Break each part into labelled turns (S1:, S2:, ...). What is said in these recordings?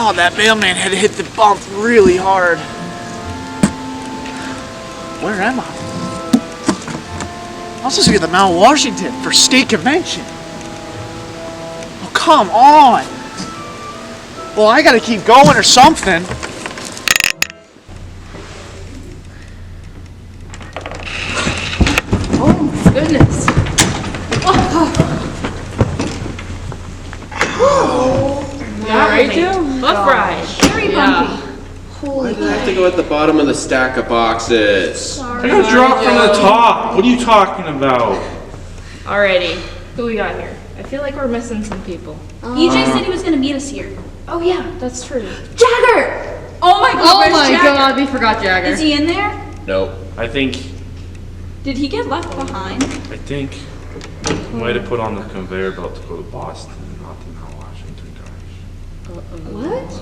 S1: Oh, that mailman had to hit the bump really hard. Where am I? I'm supposed to be at the Mount Washington for state convention. Oh, come on. Well, I gotta keep going or something.
S2: Oh, goodness.
S3: You alright, Joe?
S2: Buff ride.
S4: Very bumpy.
S5: Why did I have to go at the bottom of the stack of boxes?
S3: I got dropped from the top. What are you talking about?
S2: Alrighty. Who we got here? I feel like we're missing some people.
S4: EJ said he was going to meet us here.
S2: Oh yeah, that's true.
S4: Jagger! Oh my god, where's Jagger?
S2: God, we forgot Jagger.
S4: Is he in there?
S5: Nope.
S3: I think
S4: Did he get left behind?
S3: he might have put on the conveyor belt to go to Boston, not to Mount Washington, gosh.
S4: What?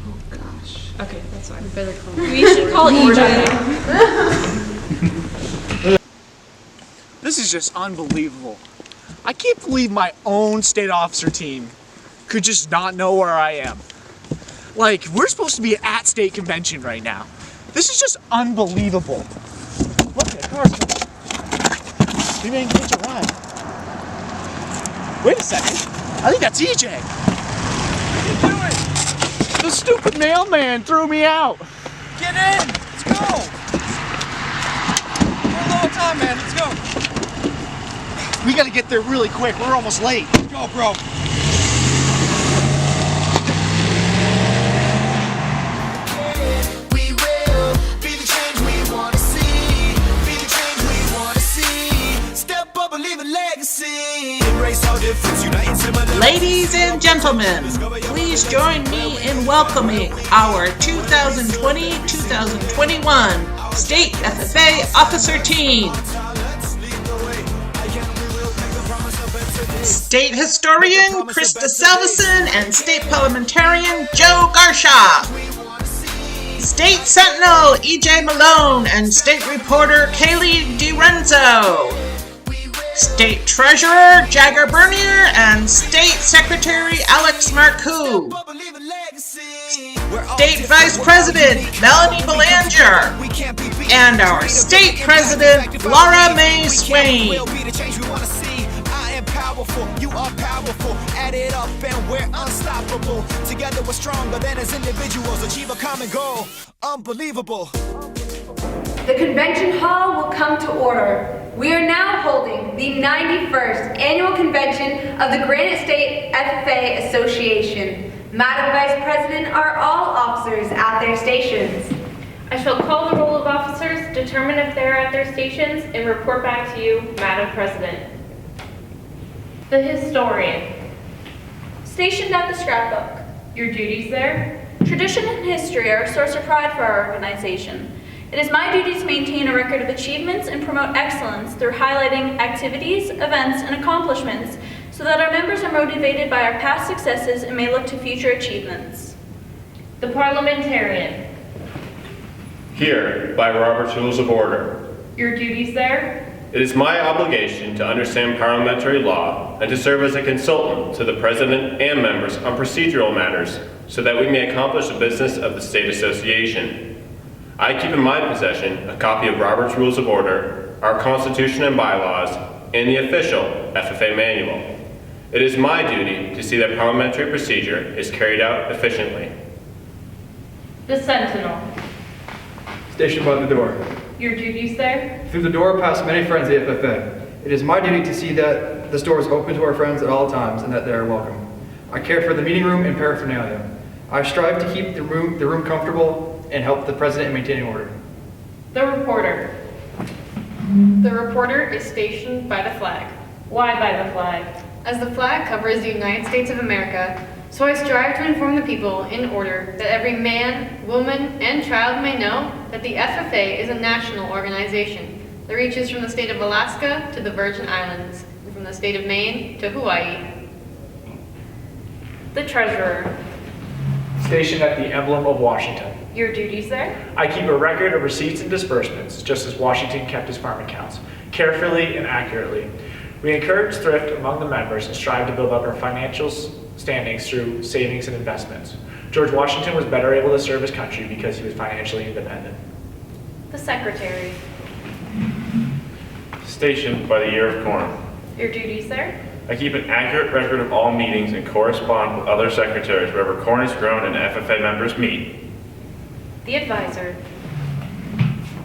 S2: Oh gosh. Okay, that's fine. We better call
S4: We should call EJ.
S1: This is just unbelievable. I can't believe my own state officer team could just not know where I am. Like, we're supposed to be at state convention right now. This is just unbelievable. Look at cars coming. We may catch a ride. Wait a second. I think that's EJ. What are you doing? The stupid mailman threw me out.
S6: Get in! Let's go! We're low on time, man. Let's go.
S1: We gotta get there really quick. We're almost late.
S6: Go, bro.
S7: We will be the change we want to see. Be the change we want to see. Step up and leave a legacy. Erase all difference, unite in similar.
S8: Ladies and gentlemen, please join me in welcoming our 2020-2021 State FFA Officer Team. State Historian Krista Salveson and State Parliamentarian Joe Garsha. State Sentinel EJ Malone and State Reporter Kaylee DiRenzo. State Treasurer Jagger Bernier and State Secretary Alex Marcoux. State Vice President Melanie Belanger. And our State President Laura May Swain.
S7: You are powerful, add it up and we're unstoppable. Together we're stronger than as individuals, achieve a common goal, unbelievable.
S9: The convention hall will come to order. We are now holding the 91st annual convention of the Granite State FFA Association. Madam Vice President, are all officers at their stations?
S2: I shall call the roll of officers, determine if they are at their stations, and report back to you, Madam President. The historian.
S9: Stationed at the scrapbook.
S2: Your duties there?
S9: Tradition and history are a source of pride for our organization. It is my duty to maintain a record of achievements and promote excellence through highlighting activities, events, and accomplishments so that our members are motivated by our past successes and may look to future achievements.
S2: The parliamentarian.
S5: Here, by Robert's Rules of Order.
S2: Your duties there?
S5: It is my obligation to understand parliamentary law and to serve as a consultant to the President and members on procedural matters so that we may accomplish the business of the State Association. I keep in my possession a copy of Robert's Rules of Order, our Constitution and bylaws, and the official FFA manual. It is my duty to see that parliamentary procedure is carried out efficiently.
S2: The sentinel.
S6: Stationed by the door.
S2: Your duties there?
S6: Through the door pass many friends of the FFA. It is my duty to see that this door is open to our friends at all times and that they are welcome. I care for the meeting room and paraphernalia. I strive to keep the room comfortable and help the president in maintaining order.
S2: The reporter.
S10: The reporter is stationed by the flag.
S2: Why by the flag?
S10: As the flag covers the United States of America, so I strive to inform the people in order that every man, woman, and child may know that the FFA is a national organization that reaches from the state of Alaska to the Virgin Islands, and from the state of Maine to Hawaii.
S2: The treasurer.
S11: Stationed at the emblem of Washington.
S2: Your duties there?
S11: I keep a record of receipts and disbursements, just as Washington kept his farm accounts, carefully and accurately. We encourage thrift among the members and strive to build up our financial standings through savings and investments. George Washington was better able to serve his country because he was financially independent.
S2: The Secretary.
S3: Stationed by the year of corn.
S2: Your duties, sir?
S3: I keep an accurate record of all meetings and correspond with other secretaries wherever corn is grown and FFA members meet.
S2: The Advisor.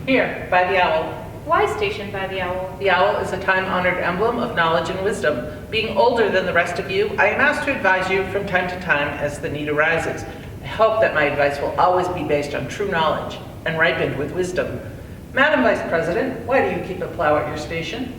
S12: Here, by the owl.
S2: Why stationed by the owl?
S12: The owl is a time-honored emblem of knowledge and wisdom. Being older than the rest of you, I am asked to advise you from time to time as the need arises. I hope that my advice will always be based on true knowledge and ripened with wisdom. Madam Vice President, why do you keep a plow at your station?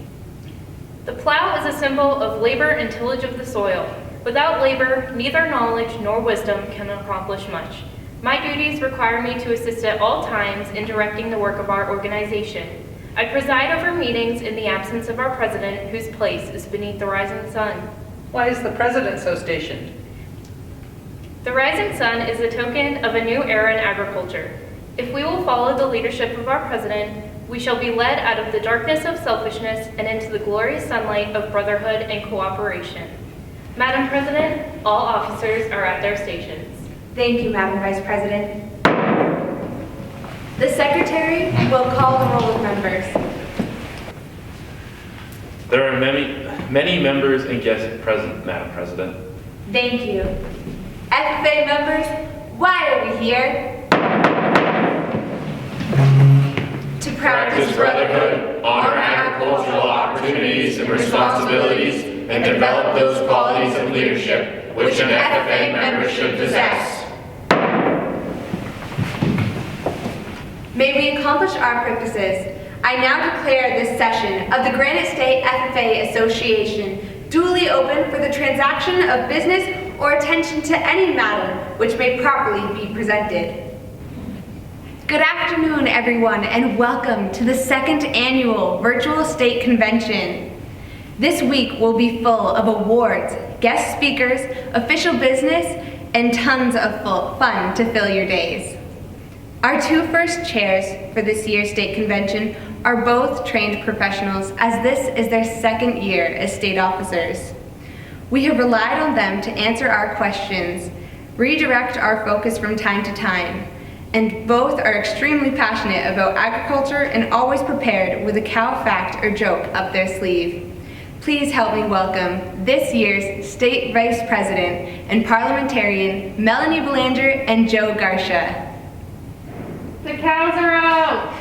S2: The plow is a symbol of labor and tillage of the soil. Without labor, neither knowledge nor wisdom can accomplish much. My duties require me to assist at all times in directing the work of our organization. I preside over meetings in the absence of our president, whose place is beneath the rising sun.
S12: Why is the president so stationed?
S2: The rising sun is a token of a new era in agriculture. If we will follow the leadership of our president, we shall be led out of the darkness of selfishness and into the glorious sunlight of brotherhood and cooperation. Madam President, all officers are at their stations.
S13: Thank you, Madam Vice President. The Secretary will call the roll of members.
S3: There are many members and guests present, Madam President.
S13: Thank you. FFA members, why are we here? To
S5: Practice brotherhood, honor agricultural opportunities and responsibilities, and develop those qualities of leadership which an FFA member should possess.
S13: May we accomplish our purposes, I now declare this session of the Granite State FFA Association duly open for the transaction of business or attention to any matter which may properly be presented. Good afternoon, everyone, and welcome to the second annual Virtual State Convention. This week will be full of awards, guest speakers, official business, and tons of fun to fill your days. Our two first chairs for this year's state convention are both trained professionals, as this is their second year as state officers. We have relied on them to answer our questions, redirect our focus from time to time, and both are extremely passionate about agriculture and always prepared with a cow fact or joke up their sleeve. Please help me welcome this year's State Vice President and Parliamentarian Melanie Belanger and Joe Garcia.
S2: The cows are out!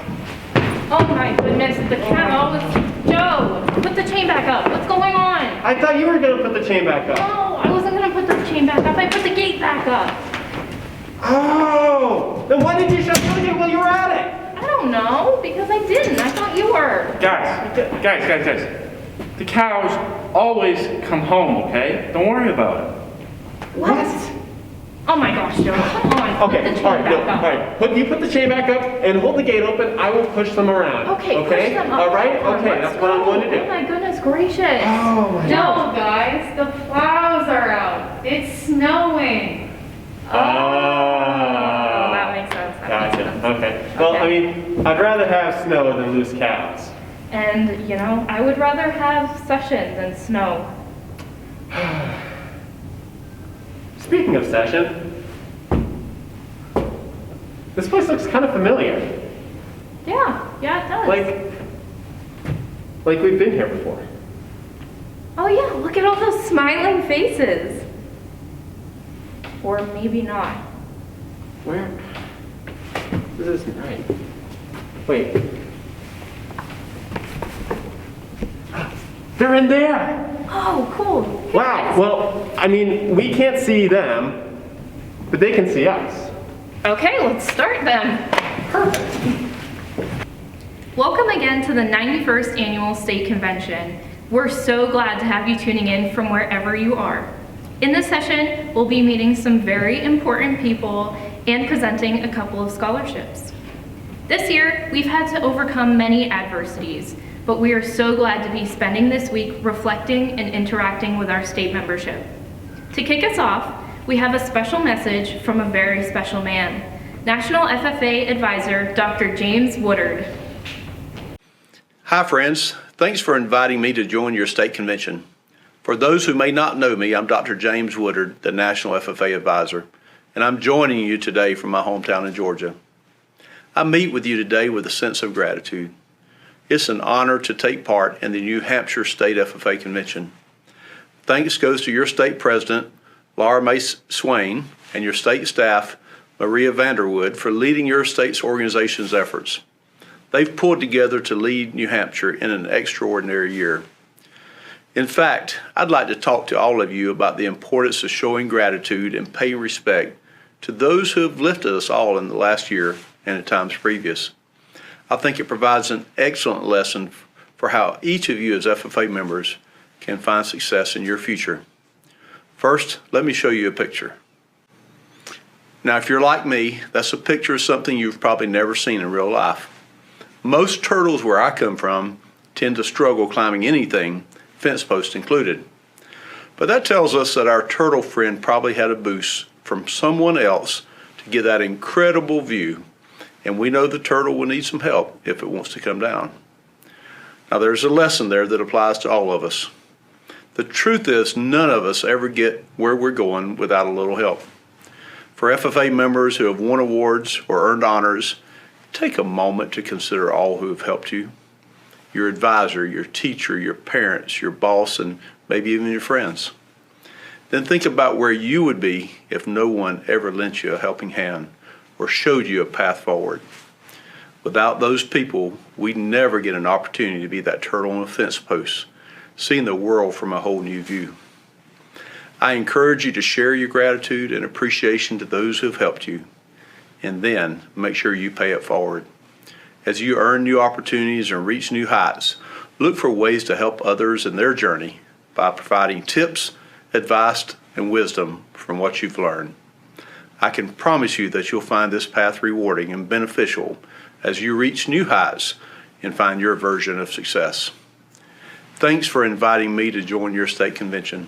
S2: Oh my goodness, the cows! Joe, put the chain back up. What's going on?
S5: I thought you were going to put the chain back up.
S2: No, I wasn't going to put the chain back up. I put the gate back up.
S5: Oh! Then why didn't you shut the gate while you were at it?
S2: I don't know, because I didn't. I thought you were.
S3: Guys. The cows always come home, okay? Don't worry about it.
S2: What? Oh my gosh, Joe, come on.
S5: Okay,
S2: put the chain
S5: all right,
S2: back up.
S5: all right. You put the chain back up and hold the gate open. I will push them around.
S2: Okay, push them up.
S5: All right?
S2: Come on,
S5: Okay,
S2: let's
S5: that's what I'm going to do.
S2: Oh my goodness gracious.
S5: Oh my
S10: No, guys, the plows are out. It's snowing.
S2: Oh, that makes sense.
S5: Gotcha. Okay. Well, I mean, I'd rather have snow than loose cows.
S2: And, you know, I would rather have session than snow.
S5: Speaking of session, this place looks kind of familiar.
S2: Yeah, it does.
S5: Like we've been here before.
S2: Oh yeah, look at all those smiling faces. Or maybe not.
S5: Where? This isn't right. Wait. They're in there!
S2: Oh, cool.
S5: Wow, well, I mean, we can't see them, but they can see us.
S2: Okay, let's start then.
S5: Perfect.
S2: Welcome again to the 91st Annual State Convention. We're so glad to have you tuning in from wherever you are. In this session, we'll be meeting some very important people and presenting a couple of scholarships. This year, we've had to overcome many adversities, but we are so glad to be spending this week reflecting and interacting with our state membership. To kick us off, we have a special message from a very special man, National FFA Advisor Dr. James Woodard.
S14: Hi friends, thanks for inviting me to join your state convention. For those who may not know me, I'm Dr. James Woodard, the National FFA Advisor, and I'm joining you today from my hometown in Georgia. I meet with you today with a sense of gratitude. It's an honor to take part in the New Hampshire State FFA Convention. Thanks goes to your state president, Laura May Swain, and your state staff, Maria Vanderwood, for leading your state's organization's efforts. They've pulled together to lead New Hampshire in an extraordinary year. In fact, I'd like to talk to all of you about the importance of showing gratitude and paying respect to those who have lifted us all in the last year and in times previous. I think it provides an excellent lesson for how each of you as FFA members can find success in your future. First, let me show you a picture. Now, if you're like me, that's a picture of something you've probably never seen in real life. Most turtles where I come from tend to struggle climbing anything, fence posts included. But that tells us that our turtle friend probably had a boost from someone else to get that incredible view, and we know the turtle will need some help if it wants to come down. Now, there's a lesson there that applies to all of us. The truth is, none of us ever get where we're going without a little help. For FFA members who have won awards or earned honors, take a moment to consider all who have helped you. Your advisor, your teacher, your parents, your boss, and maybe even your friends. Then think about where you would be if no one ever lent you a helping hand or showed you a path forward. Without those people, we'd never get an opportunity to be that turtle on a fence post, seeing the world from a whole new view. I encourage you to share your gratitude and appreciation to those who have helped you, and then make sure you pay it forward. As you earn new opportunities and reach new heights, look for ways to help others in their journey by providing tips, advice, and wisdom from what you've learned. I can promise you that you'll find this path rewarding and beneficial as you reach new heights and find your version of success. Thanks for inviting me to join your state convention,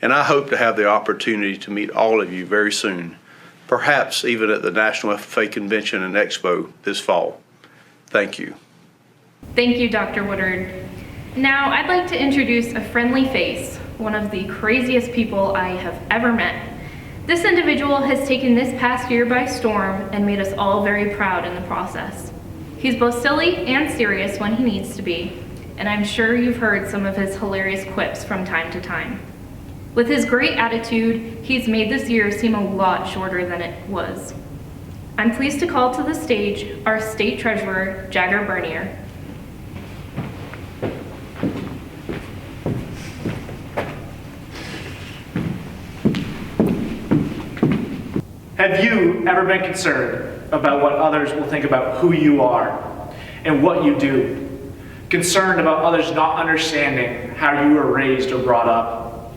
S14: and I hope to have the opportunity to meet all of you very soon, perhaps even at the National FFA Convention and Expo this fall. Thank you.
S2: Thank you, Dr. Woodard. Now, I'd like to introduce a friendly face, one of the craziest people I have ever met. This individual has taken this past year by storm and made us all very proud in the process. He's both silly and serious when he needs to be, and I'm sure you've heard some of his hilarious quips from time to time. With his great attitude, he's made this year seem a lot shorter than it was. I'm pleased to call to the stage our State Treasurer, Jagger Bernier.
S11: Have you ever been concerned about what others will think about who you are and what you do? Concerned about others not understanding how you were raised or brought up?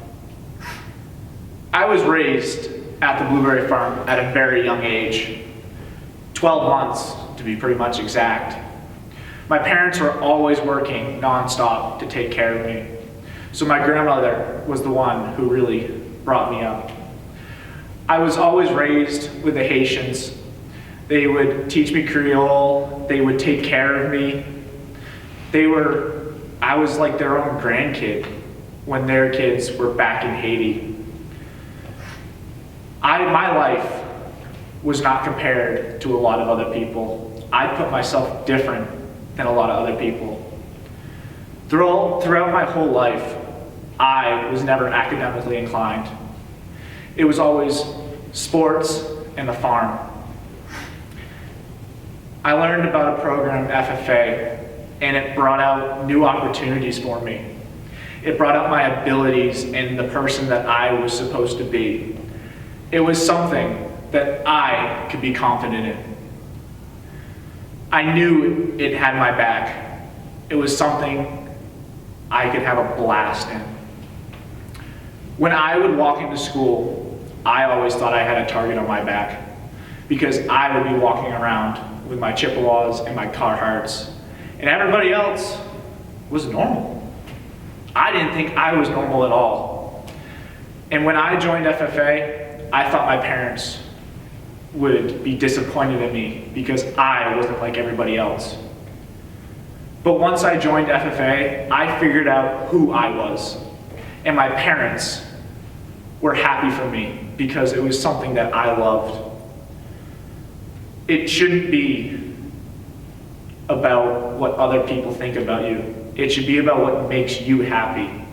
S11: I was raised at the Blueberry Farm at a very young age, 12 months to be pretty much exact. My parents were always working nonstop to take care of me, so my grandmother was the one who really brought me up. I was always raised with the Haitians. They would teach me Creole, they would take care of me. I was like their own grandkid when their kids were back in Haiti. My life was not compared to a lot of other people. I put myself different than a lot of other people. Throughout my whole life, I was never academically inclined. It was always sports and the farm. I learned about a program, FFA, and it brought out new opportunities for me. It brought out my abilities and the person that I was supposed to be. It was something that I could be confident in. I knew it had my back. It was something I could have a blast in. When I would walk into school, I always thought I had a target on my back because I would be walking around with my Chippewas and my Carhartts, and everybody else was normal. I didn't think I was normal at all. And when I joined FFA, I thought my parents would be disappointed in me because I wasn't like everybody else. But once I joined FFA, I figured out who I was. And my parents were happy for me because it was something that I loved. It shouldn't be about what other people think about you. It should be about what makes you happy.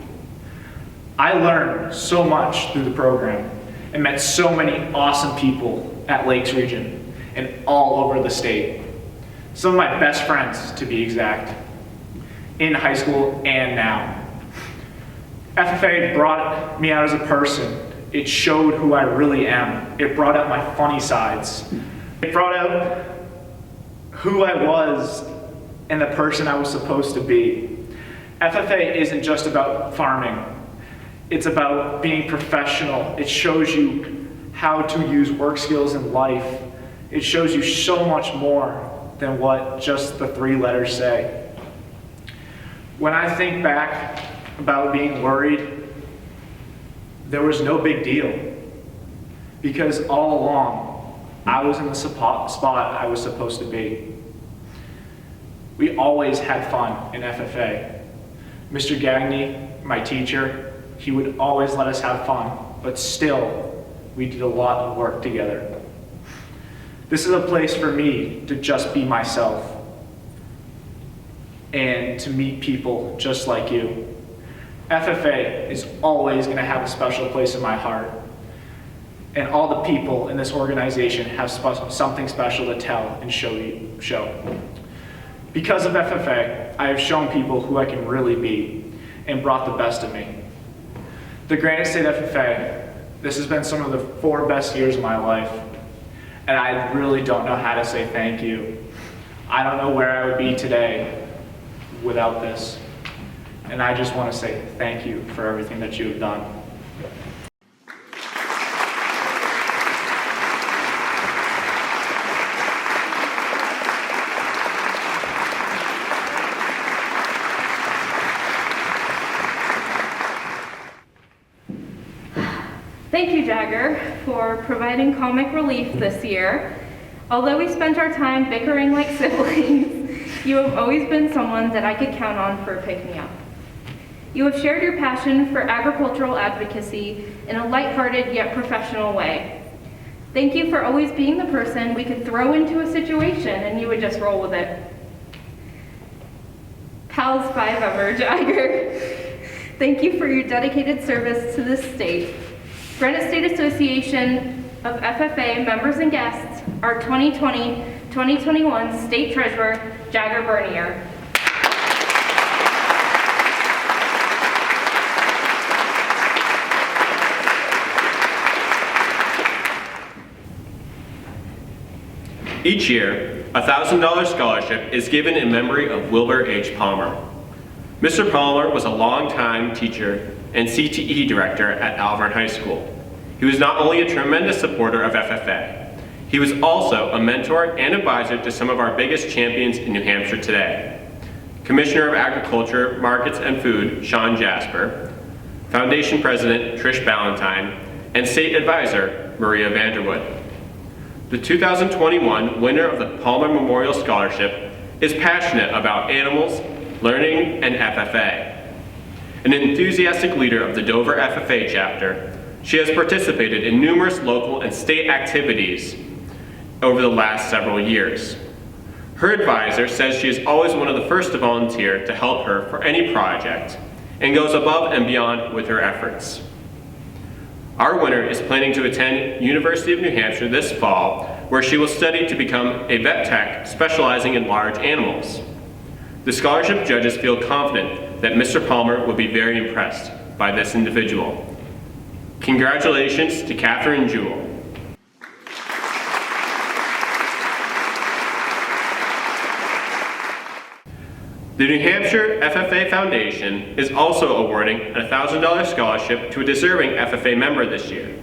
S11: I learned so much through the program and met so many awesome people at Lakes Region and all over the state. Some of my best friends, to be exact, in high school and now. FFA brought me out as a person. It showed who I really am. It brought out my funny sides. It brought out who I was and the person I was supposed to be. FFA isn't just about farming. It's about being professional. It shows you how to use work skills in life. It shows you so much more than what just the 3 letters say. When I think back about being worried, there was no big deal. Because all along, I was in the spot I was supposed to be. We always had fun in FFA. Mr. Gagney, my teacher, he would always let us have fun, but still, we did a lot of work together. This is a place for me to just be myself and to meet people just like you. FFA is always going to have a special place in my heart. And all the people in this organization have something special to tell and show. Because of FFA, I have shown people who I can really be and brought the best of me. The Granite State FFA, this has been some of the 4 best years of my life. And I really don't know how to say thank you. I don't know where I would be today without this. And I just want to say thank you for everything that you have done.
S2: Thank you, Jagger, for providing comic relief this year. Although we spent our time bickering like siblings, you have always been someone that I could count on for a pick-me-up. You have shared your passion for agricultural advocacy in a lighthearted yet professional way. Thank you for always being the person we could throw into a situation and you would just roll with it. Pals 5 ever, Jagger. Thank you for your dedicated service to this state. Granite State Association of FFA members and guests, our 2020-2021 State Treasurer, Jagger Bernier.
S5: Each year, a $1,000 scholarship is given in memory of Wilbur H. Palmer. Mr. Palmer was a longtime teacher and CTE director at Alvern High School. He was not only a tremendous supporter of FFA, he was also a mentor and advisor to some of our biggest champions in New Hampshire today. Commissioner of Agriculture, Markets and Food, Sean Jasper, Foundation President, Trish Ballantyne, and State Advisor, Maria Vanderwood. The 2021 winner of the Palmer Memorial Scholarship is passionate about animals, learning, and FFA. An enthusiastic leader of the Dover FFA chapter, she has participated in numerous local and state activities over the last several years. Her advisor says she is always one of the first to volunteer to help her for any project and goes above and beyond with her efforts. Our winner is planning to attend University of New Hampshire this fall, where she will study to become a vet tech specializing in large animals. The scholarship judges feel confident that Mr. Palmer will be very impressed by this individual. Congratulations to Catherine Jewell. The New Hampshire FFA Foundation is also awarding a $1,000 scholarship to a deserving FFA member this year.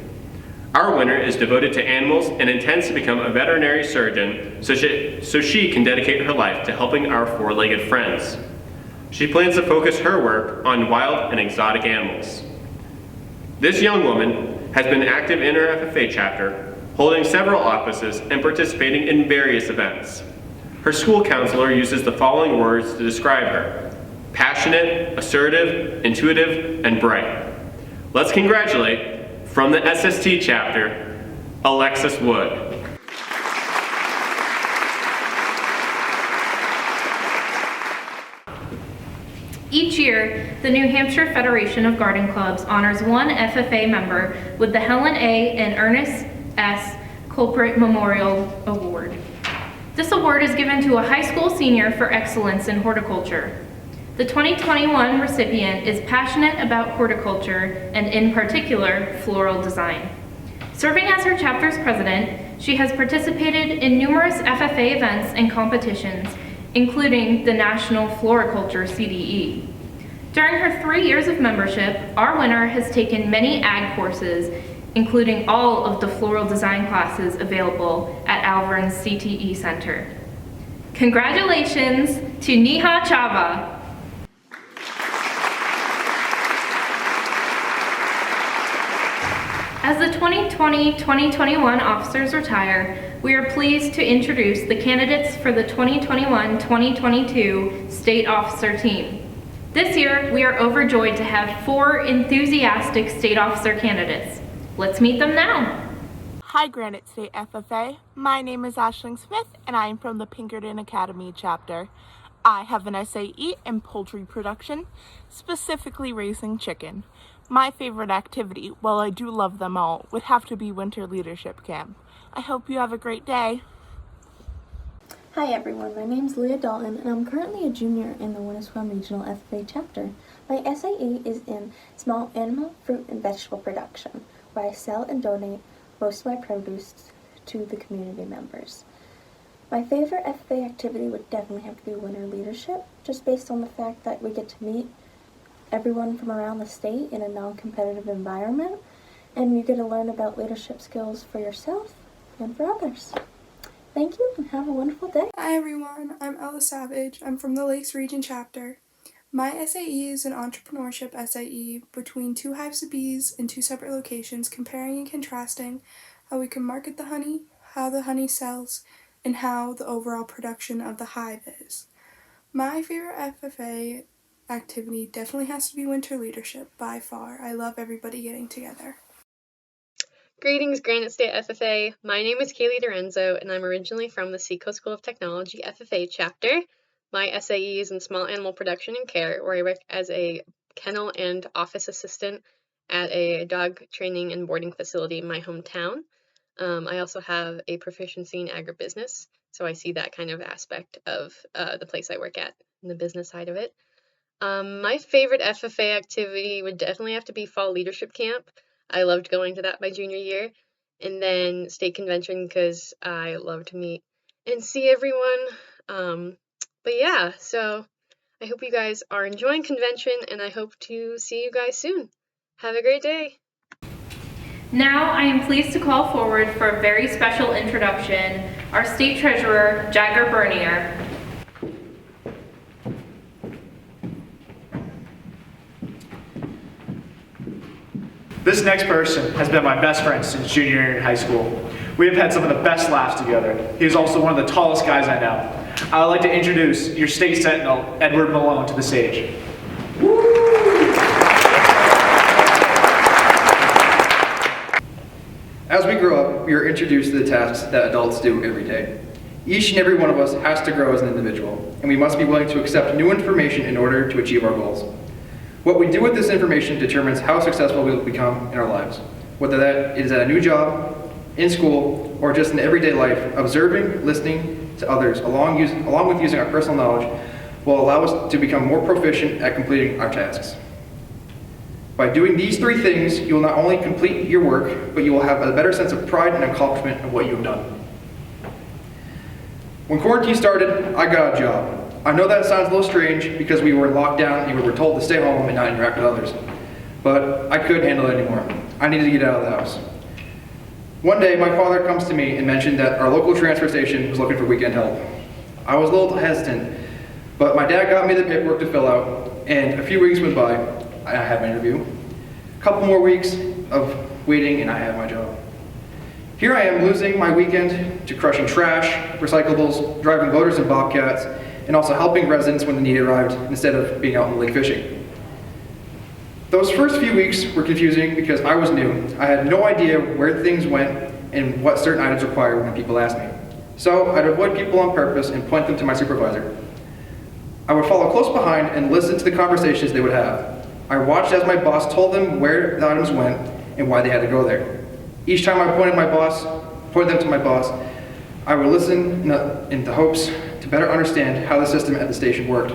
S5: Our winner is devoted to animals and intends to become a veterinary surgeon so she can dedicate her life to helping our 4-legged friends. She plans to focus her work on wild and exotic animals. This young woman has been active in her FFA chapter, holding several offices and participating in various events. Her school counselor uses the following words to describe her: passionate, assertive, intuitive, and bright. Let's congratulate, from the SST chapter, Alexis Wood.
S2: Each year, the New Hampshire Federation of Garden Clubs honors one FFA member with the Helen A. and Ernest S. Culprit Memorial Award. This award is given to a high school senior for excellence in horticulture. The 2021 recipient is passionate about horticulture and, in particular, floral design. Serving as her chapter's president, she has participated in numerous FFA events and competitions, including the National Floriculture CDE. During her 3 years of membership, our winner has taken many ag courses, including all of the floral design classes available at Alvern's CTE Center. Congratulations to Neha Chava. As the 2020-2021 officers retire, we are pleased to introduce the candidates for the 2021-2022 State Officer Team. This year, we are overjoyed to have 4 enthusiastic State Officer candidates. Let's meet them now.
S15: Hi, Granite State FFA. My name is Aisling Smith, and I am from the Pinkerton Academy chapter. I have an SAE in poultry production, specifically raising chicken. My favorite activity, while I do love them all, would have to be Winter Leadership Camp. I hope you have a great day.
S16: Hi everyone, my name is Leah Dalton and I'm currently a junior in the Winnisquam Regional FFA chapter. My SAE is in small animal, fruit, and vegetable production, where I sell and donate most of my produce to the community members. My favorite FFA activity would definitely have to be Winter Leadership, just based on the fact that we get to meet everyone from around the state in a non-competitive environment, and you get to learn about leadership skills for yourself and for others. Thank you and have a wonderful day.
S17: Hi everyone, I'm Ella Savage. I'm from the Lakes Region chapter. My SAE is an entrepreneurship SAE between 2 hives of bees in 2 separate locations, comparing and contrasting how we can market the honey, how the honey sells, and how the overall production of the hive is. My favorite FFA activity definitely has to be Winter Leadership by far. I love everybody getting together.
S18: Greetings, Granite State FFA. My name is Kaylee Dorenzo, and I'm originally from the Seacoast School of Technology FFA chapter. My SAE is in small animal production and care, where I work as a kennel and office assistant at a dog training and boarding facility in my hometown. I also have a proficiency in agribusiness, so I see that kind of aspect of the place I work at, and the business side of it. My favorite FFA activity would definitely have to be Fall Leadership Camp. I loved going to that my junior year. And then State Convention because I love to meet and see everyone. But yeah, so I hope you guys are enjoying convention and I hope to see you guys soon. Have a great day.
S2: Now I am pleased to call forward for a very special introduction, our State Treasurer, Jagger Bernier.
S11: This next person has been my best friend since junior year in high school. We have had some of the best laughs together. He is also one of the tallest guys I know. I would like to introduce your state sentinel, Edward Malone, to the stage.
S6: As we grow up, we are introduced to the tasks that adults do every day. Each and every one of us has to grow as an individual, and we must be willing to accept new information in order to achieve our goals. What we do with this information determines how successful we will become in our lives, whether that is at a new job, in school, or just in everyday life. Observing, listening to others, along with using our personal knowledge, will allow us to become more proficient at completing our tasks. By doing these 3 things, you will not only complete your work, but you will have a better sense of pride and accomplishment of what you have done. When quarantine started, I got a job. I know that sounds a little strange because we were in lockdown and we were told to stay home and not interact with others. But I couldn't handle it anymore. I needed to get out of the house. One day, my father comes to me and mentioned that our local transfer station was looking for weekend help. I was a little hesitant, but my dad got me the paperwork to fill out, and a few weeks went by. I had my interview. A couple more weeks of waiting and I had my job. Here I am losing my weekend to crushing trash, recyclables, driving loaders and bobcats, and also helping residents when the need arrived instead of being out in the lake fishing. Those first few weeks were confusing because I was new. I had no idea where things went and what certain items required when people asked me. So I'd avoid people on purpose and point them to my supervisor. I would follow close behind and listen to the conversations they would have. I watched as my boss told them where the items went and why they had to go there. Each time I pointed them to my boss, I would listen in the hopes to better understand how the system at the station worked.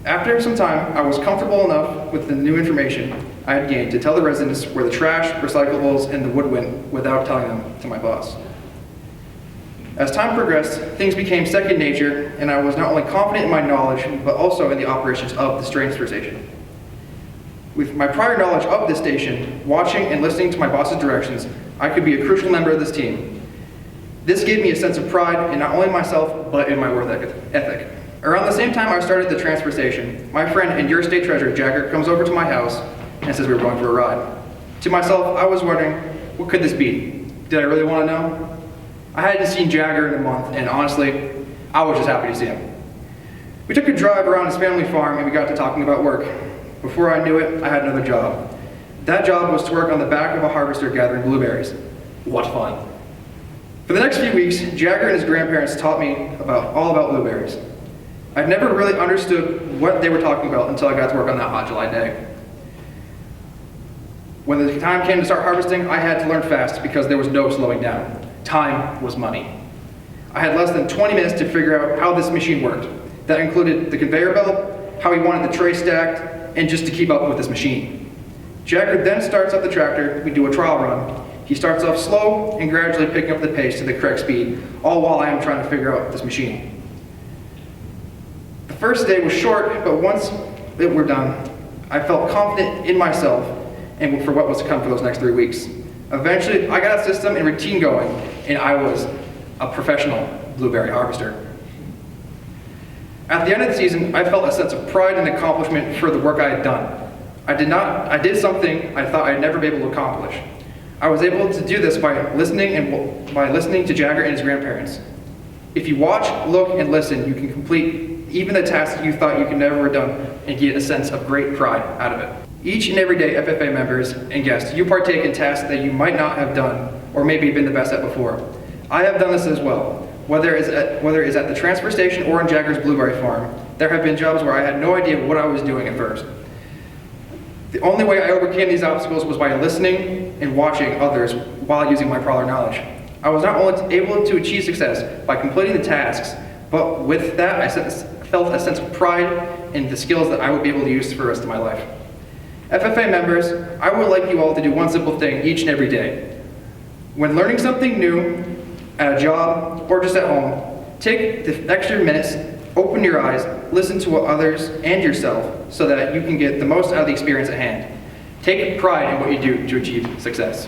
S6: After some time, I was comfortable enough with the new information I had gained to tell the residents where the trash, recyclables, and the wood went without telling them to my boss. As time progressed, things became second nature, and I was not only confident in my knowledge, but also in the operations of this transfer station. With my prior knowledge of this station, watching and listening to my boss's directions, I could be a crucial member of this team. This gave me a sense of pride in not only myself, but in my work ethic. Around the same time I started the transfer station, my friend and your state treasurer, Jagger, comes over to my house and says we were going for a ride. To myself, I was wondering, what could this be? Did I really want to know? I hadn't seen Jagger in a month, and honestly, I was just happy to see him. We took a drive around his family farm and we got to talking about work. Before I knew it, I had another job. That job was to work on the back of a harvester gathering blueberries. What fun. For the next few weeks, Jagger and his grandparents taught me all about blueberries. I'd never really understood what they were talking about until I got to work on that hot July day. When the time came to start harvesting, I had to learn fast because there was no slowing down. Time was money. I had less than 20 minutes to figure out how this machine worked. That included the conveyor belt, how he wanted the tray stacked, and just to keep up with this machine. Jagger then starts up the tractor, we do a trial run. He starts off slow and gradually picking up the pace to the correct speed, all while I am trying to figure out this machine. The first day was short, but once we were done, I felt confident in myself and for what was to come for those next 3 weeks. Eventually, I got a system and routine going, and I was a professional blueberry harvester. At the end of the season, I felt a sense of pride and accomplishment for the work I had done. I did something I thought I'd never be able to accomplish. I was able to do this by listening to Jagger and his grandparents. If you watch, look, and listen, you can complete even the tasks you thought you could never have done and get a sense of great pride out of it. Each and every day, FFA members and guests, you partake in tasks that you might not have done or maybe been the best at before. I have done this as well. Whether it's at the transfer station or in Jagger's blueberry farm, there have been jobs where I had no idea what I was doing at first. The only way I overcame these obstacles was by listening and watching others while using my prior knowledge. I was not only able to achieve success by completing the tasks, but with that I felt a sense of pride in the skills that I would be able to use for the rest of my life. FFA members, I would like you all to do one simple thing each and every day. When learning something new, at a job, or just at home, take the extra minutes, open your eyes, listen to what others and yourself so that you can get the most out of the experience at hand. Take pride in what you do to achieve success.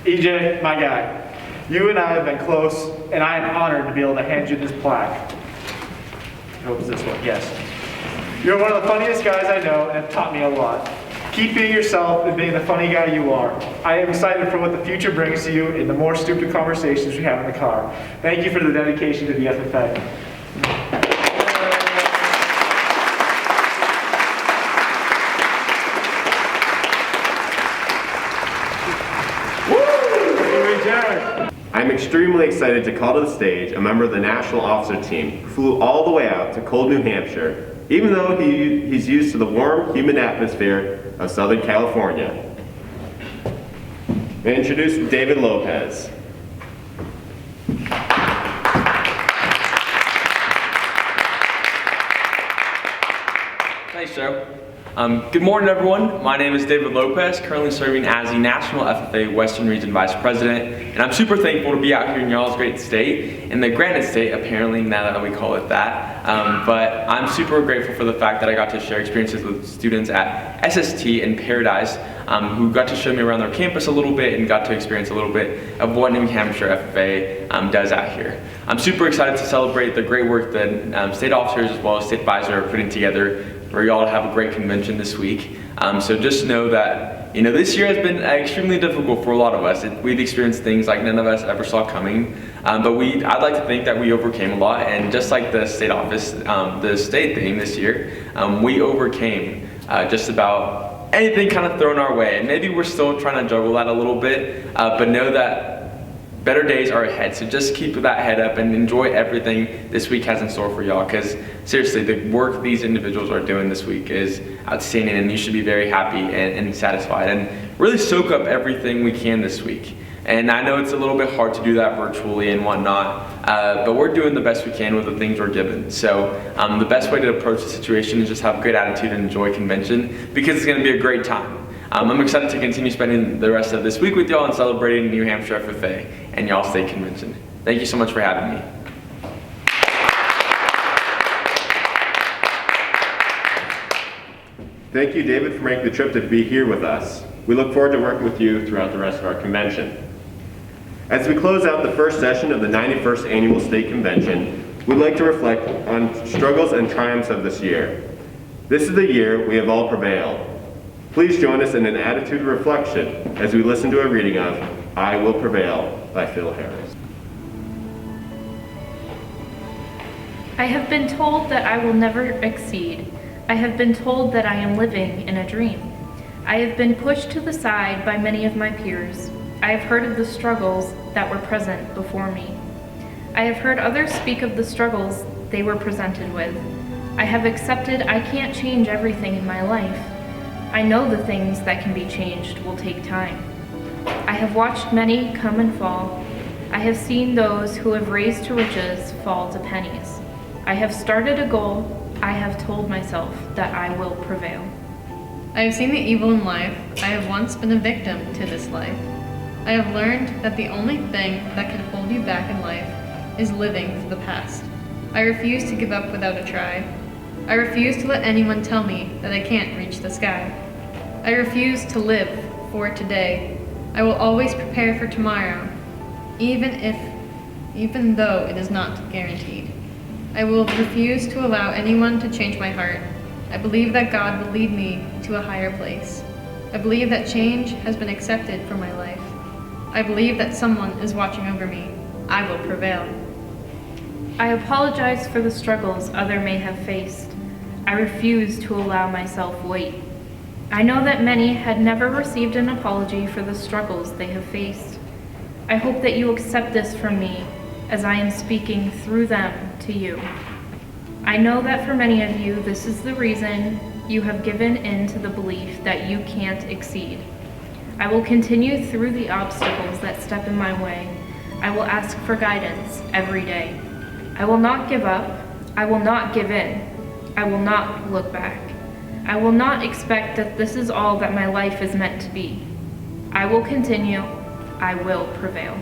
S11: EJ, my guy, you and I have been close, and I am honored to be able to hand you this plaque. I hope it's this one, yes. You're one of the funniest guys I know and have taught me a lot. Keep being yourself and being the funny guy you are. I am excited for what the future brings to you and the more stupid conversations we have in the car. Thank you for the dedication to the FFA.
S5: I'm extremely excited to call to the stage a member of the National Officer Team who flew all the way out to cold New Hampshire, even though he's used to the warm, humid atmosphere of Southern California. May I introduce David Lopez.
S19: Thanks, Joe. Good morning, everyone. My name is David Lopez, currently serving as the National FFA Western Region Vice President, and I'm super thankful to be out here in y'all's great state, in the Granite State, apparently, now that we call it that. But I'm super grateful for the fact that I got to share experiences with students at SST in Paradise, who got to show me around their campus a little bit and got to experience a little bit of what New Hampshire FFA does out here. I'm super excited to celebrate the great work that state officers as well as state advisor are putting together for y'all to have a great convention this week. So just know that, this year has been extremely difficult for a lot of us. We've experienced things like none of us ever saw coming, but I'd like to think that we overcame a lot, and just like the state office, the state thing this year, we overcame just about anything kind of thrown our way. And maybe we're still trying to juggle that a little bit, but know that better days are ahead. So just keep that head up and enjoy everything this week has in store for y'all, because seriously, the work these individuals are doing this week is outstanding, and you should be very happy and satisfied, and really soak up everything we can this week. And I know it's a little bit hard to do that virtually and whatnot, but we're doing the best we can with the things we're given. So the best way to approach the situation is just have a great attitude and enjoy convention, because it's going to be a great time. I'm excited to continue spending the rest of this week with y'all and celebrating New Hampshire FFA and y'all state convention. Thank you so much for having me.
S5: Thank you, David, for making the trip to be here with us. We look forward to working with you throughout the rest of our convention. As we close out the first session of the 91st Annual State Convention, we'd like to reflect on struggles and triumphs of this year. This is the year we have all prevailed. Please join us in an attitude of reflection as we listen to a reading of I Will Prevail by Phil Harris.
S2: I have been told that I will never exceed. I have been told that I am living in a dream. I have been pushed to the side by many of my peers. I have heard of the struggles that were present before me. I have heard others speak of the struggles they were presented with. I have accepted I can't change everything in my life. I know the things that can be changed will take time. I have watched many come and fall. I have seen those who have raised to riches fall to pennies. I have started a goal. I have told myself that I will prevail.
S10: I have seen the evil in life. I have once been a victim to this life. I have learned that the only thing that can hold you back in life is living for the past. I refuse to give up without a try. I refuse to let anyone tell me that I can't reach the sky. I refuse to live for today. I will always prepare for tomorrow, even though it is not guaranteed. I will refuse to allow anyone to change my heart. I believe that God will lead me to a higher place. I believe that change has been accepted for my life. I believe that someone is watching over me. I will prevail.
S2: I apologize for the struggles others may have faced. I refuse to allow myself weight. I know that many had never received an apology for the struggles they have faced. I hope that you accept this from me as I am speaking through them to you. I know that for many of you, this is the reason you have given in to the belief that you can't exceed. I will continue through the obstacles that step in my way. I will ask for guidance every day. I will not give up. I will not give in. I will not look back. I will not expect that this is all that my life is meant to be. I will continue. I will prevail.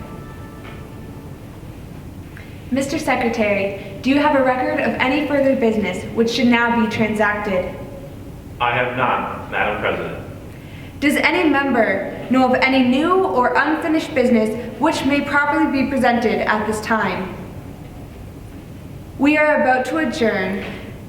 S13: Mr. Secretary, do you have a record of any further business which should now be transacted?
S5: I have not, Madam President.
S13: Does any member know of any new or unfinished business which may properly be presented at this time? We are about to adjourn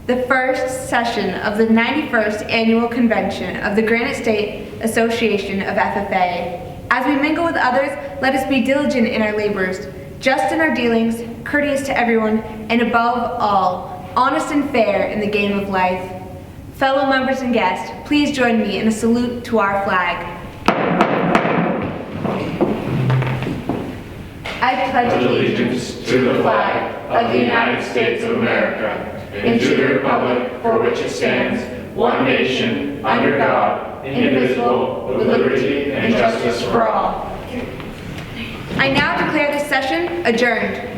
S13: the first session of the 91st Annual Convention of the Granite State Association of FFA. As we mingle with others, let us be diligent in our labors, just in our dealings, courteous to everyone, and above all, honest and fair in the game of life. Fellow members and guests, please join me in a salute to our flag. I pledge allegiance to the flag of the United States of America and to the republic for which it stands, one nation, under God, indivisible, with liberty and justice for all. I now declare this session adjourned.